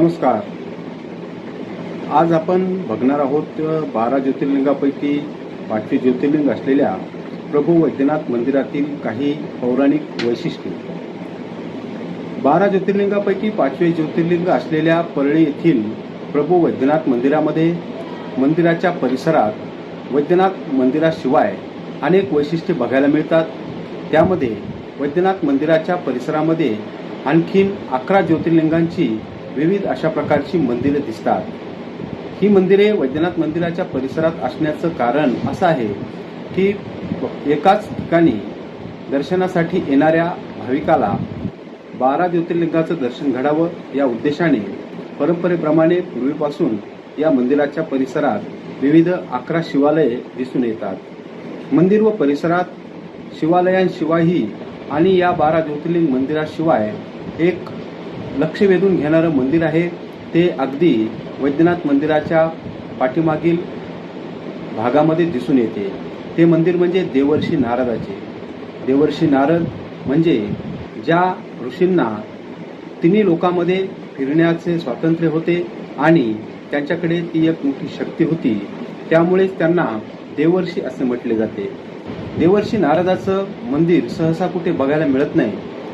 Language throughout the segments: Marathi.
नमस्कार. आज आपण बघणार आहोत 12 ज्योतिर्लिंगापैकी 5वे ज्योतिर्लिंग असलेल्या प्रभू वैद्यनाथ मंदिरातील काही पौराणिक वैशिष्ट्ये. 12 ज्योतिर्लिंगापैकी 5वे ज्योतिर्लिंग असलेल्या परळी येथील प्रभू वैद्यनाथ मंदिरामध्ये मंदिराच्या परिसरात वैद्यनाथ मंदिराशिवाय अनेक वैशिष्ट्ये बघायला मिळतात. त्यामध्ये वैद्यनाथ मंदिराच्या परिसरामध्ये आणखीन 11 ज्योतिर्लिंगांची विविध अशा प्रकारची मंदिरे दिसतात. ही मंदिरे वैद्यनाथ मंदिराच्या परिसरात असण्याचं कारण असं आहे की एकाच ठिकाणी दर्शनासाठी येणाऱ्या भाविकाला 12 ज्योतिर्लिंगाचं दर्शन घडावं या उद्देशाने परंपरेप्रमाणे पूर्वीपासून या मंदिराच्या परिसरात विविध 11 शिवालये दिसून येतात. मंदिर व परिसरात शिवालयांशिवायही आणि या 12 ज्योतिर्लिंग मंदिराशिवाय एक लक्ष वेधून घेणारं मंदिर आहे. ते अगदी वैद्यनाथ मंदिराच्या पाठीमागील भागामध्ये दिसून येते. ते मंदिर म्हणजे देवर्षी नारदाचे. देवर्षी नारद म्हणजे ज्या ऋषींना तिन्ही लोकांमध्ये फिरण्याचे स्वातंत्र्य होते आणि त्यांच्याकडे ती एक मोठी शक्ती होती, त्यामुळेच त्यांना देवर्षी असे म्हटले जाते. देवर्षी नारदाचं मंदिर सहसा कुठे बघायला मिळत नाही.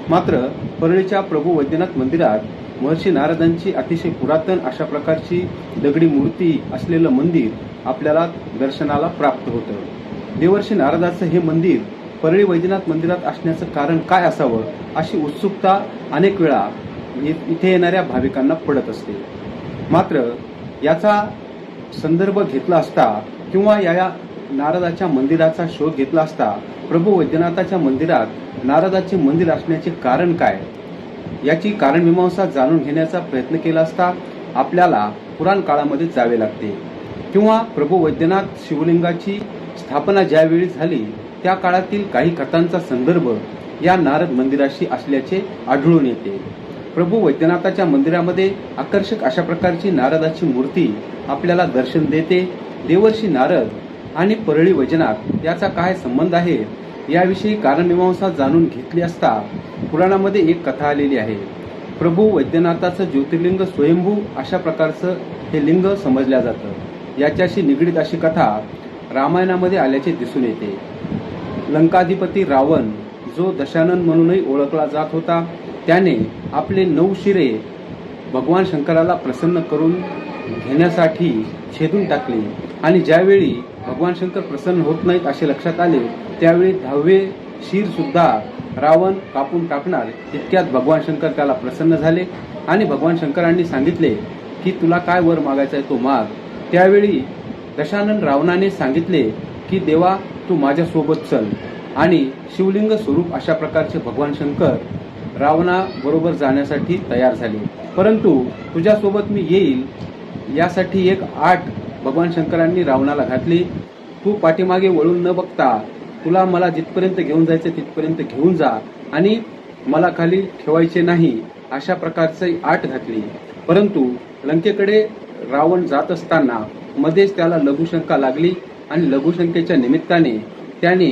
मात्र परळीच्या प्रभू वैद्यनाथ मंदिरात महर्षी नारदांची अतिशय पुरातन अशा प्रकारची दगडी मूर्ती असलेलं मंदिर आपल्याला दर्शनाला प्राप्त होतं. देवर्षी नारदाचं हे मंदिर परळी वैद्यनाथ मंदिरात असण्याचं कारण काय असावं अशी उत्सुकता अनेक वेळा इथे येणाऱ्या भाविकांना पडत असते. मात्र याचा संदर्भ घेतला असता किंवा या नारदाच्या मंदिराचा शोध घेतला असता प्रभू वैद्यनाथाच्या मंदिरात नारदाचे मंदिर असण्याचे कारण काय याची कारणमीमांसा जाणून घेण्याचा प्रयत्न केला असता आपल्याला पुराण काळामध्ये जावे लागते. किंवा प्रभू वैद्यनाथ शिवलिंगाची स्थापना ज्यावेळी झाली त्या काळातील काही कथांचा संदर्भ या नारद मंदिराशी असल्याचे आढळून येते. प्रभू वैद्यनाथाच्या मंदिरामध्ये आकर्षक अशा प्रकारची नारदाची मूर्ती आपल्याला दर्शन देते. देवर्षी नारद आणि परळी वैजनाथ याचा काय संबंध आहे याविषयी कारणमीमांसा जाणून घेतली असता पुराणामध्ये एक कथा आलेली आहे. प्रभू वैद्यनाथाचं ज्योतिर्लिंग स्वयंभू अशा प्रकारचं हे लिंग समजल्या जातं. याच्याशी निगडीत अशी कथा रामायणामध्ये आल्याचे दिसून येते. लंकाधिपती रावण जो दशानन म्हणूनही ओळखला जात होता, त्याने आपले 9 शिरे भगवान शंकराला प्रसन्न करून घेण्यासाठी छेदून टाकली आणि ज्यावेळी भगवान शंकर प्रसन्न होत नाहीत असे लक्षात आले त्यावेळी 10वे शिर सुद्धा रावण कापून टाकणार इतक्यात भगवान शंकर त्याला प्रसन्न झाले आणि भगवान शंकरांनी सांगितले की तुला काय वर मागायचा आहे तो माग. त्यावेळी दशानन रावणाने सांगितले की देवा तू माझ्यासोबत चल आणि शिवलिंग स्वरूप अशा प्रकारचे भगवान शंकर रावणाबरोबर जाण्यासाठी तयार झाले. परंतु तुझ्यासोबत मी येईल यासाठी एक आट भगवान शंकरांनी रावणाला घातली. तू पाठीमागे वळून न बघता तुला मला जिथपर्यंत घेऊन जायचं तिथपर्यंत घेऊन जा आणि मला खाली ठेवायचे नाही अशा प्रकारची आट घातली. परंतु लंकेकडे रावण जात असताना मध्येच त्याला लघुशंका लागली आणि लघुशंकेच्या निमित्ताने त्याने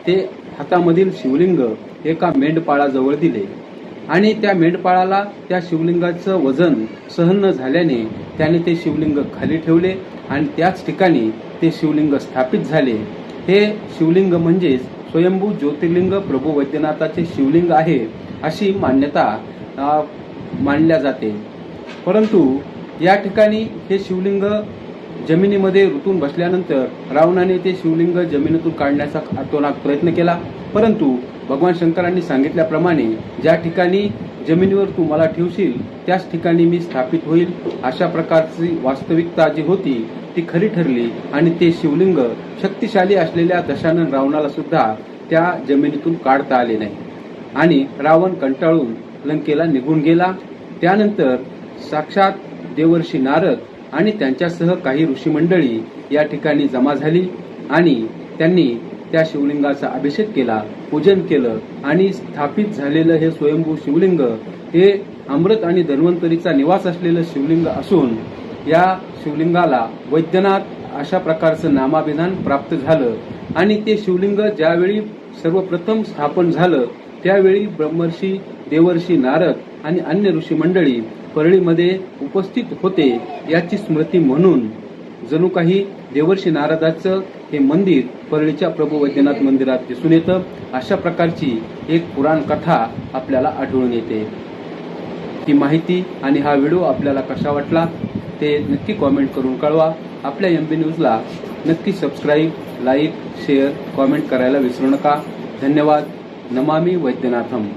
ते हातामधील शिवलिंग एका मेंढपाळाजवळ दिले आणि त्या मेंढपाळाला त्या शिवलिंगाचं वजन सहन न झाल्याने त्याने ते शिवलिंग खाली ठेवले आणि त्याच ठिकाणी ते शिवलिंग स्थापित झाले. हे शिवलिंग म्हणजेच स्वयंभू ज्योतिर्लिंग प्रभू वैद्यनाथाचे शिवलिंग आहे अशी मान्यता मानल्या जाते. परंतु या ठिकाणी हे शिवलिंग जमिनीमध्ये रुतून बसल्यानंतर रावणाने ते शिवलिंग जमिनीतून काढण्याचा अतोनात प्रयत्न केला. परंतु भगवान शंकरांनी सांगितल्याप्रमाणे ज्या ठिकाणी जमिनीवर तू मला ठेवशील त्याच ठिकाणी मी स्थापित होईल अशा प्रकारची वास्तविकता जी होती ती खरी ठरली आणि ते शिवलिंग शक्तिशाली असलेल्या दशानन रावणाला सुद्धा त्या जमिनीतून काढता आले नाही आणि रावण कंटाळून लंकेला निघून गेला. त्यानंतर साक्षात देवर्षी नारद आणि त्यांच्यासह काही ऋषी मंडळी या ठिकाणी जमा झाली आणि त्यांनी त्या शिवलिंगाचा अभिषेक केला, पूजन केलं आणि स्थापित झालेलं हे स्वयंभू शिवलिंग हे अमृत आणि धन्वंतरीचा निवास असलेलं शिवलिंग असून या शिवलिंगाला वैद्यनाथ अशा प्रकारचं नामाभिधान प्राप्त झालं आणि ते शिवलिंग ज्यावेळी सर्वप्रथम स्थापन झालं त्यावेळी ब्रह्मर्षी देवर्षी नारद आणि अन्य ऋषी मंडळी परळीमध्ये उपस्थित होते याची स्मृती म्हणून जणू काही देवर्षी नारदाचं हे मंदिर परळीच्या प्रभू वैद्यनाथ मंदिरात दिसून येतं. अशा प्रकारची एक पुराण कथा आपल्याला आढळून येते. ही माहिती आणि हा व्हिडिओ आपल्याला कसा वाटला ते नक्की कॉमेंट करून कळवा. आपल्या MB न्यूजला नक्की सबस्क्राईब, लाईक, शेअर, कॉमेंट करायला विसरू नका. धन्यवाद. नमामि वैद्यनाथम.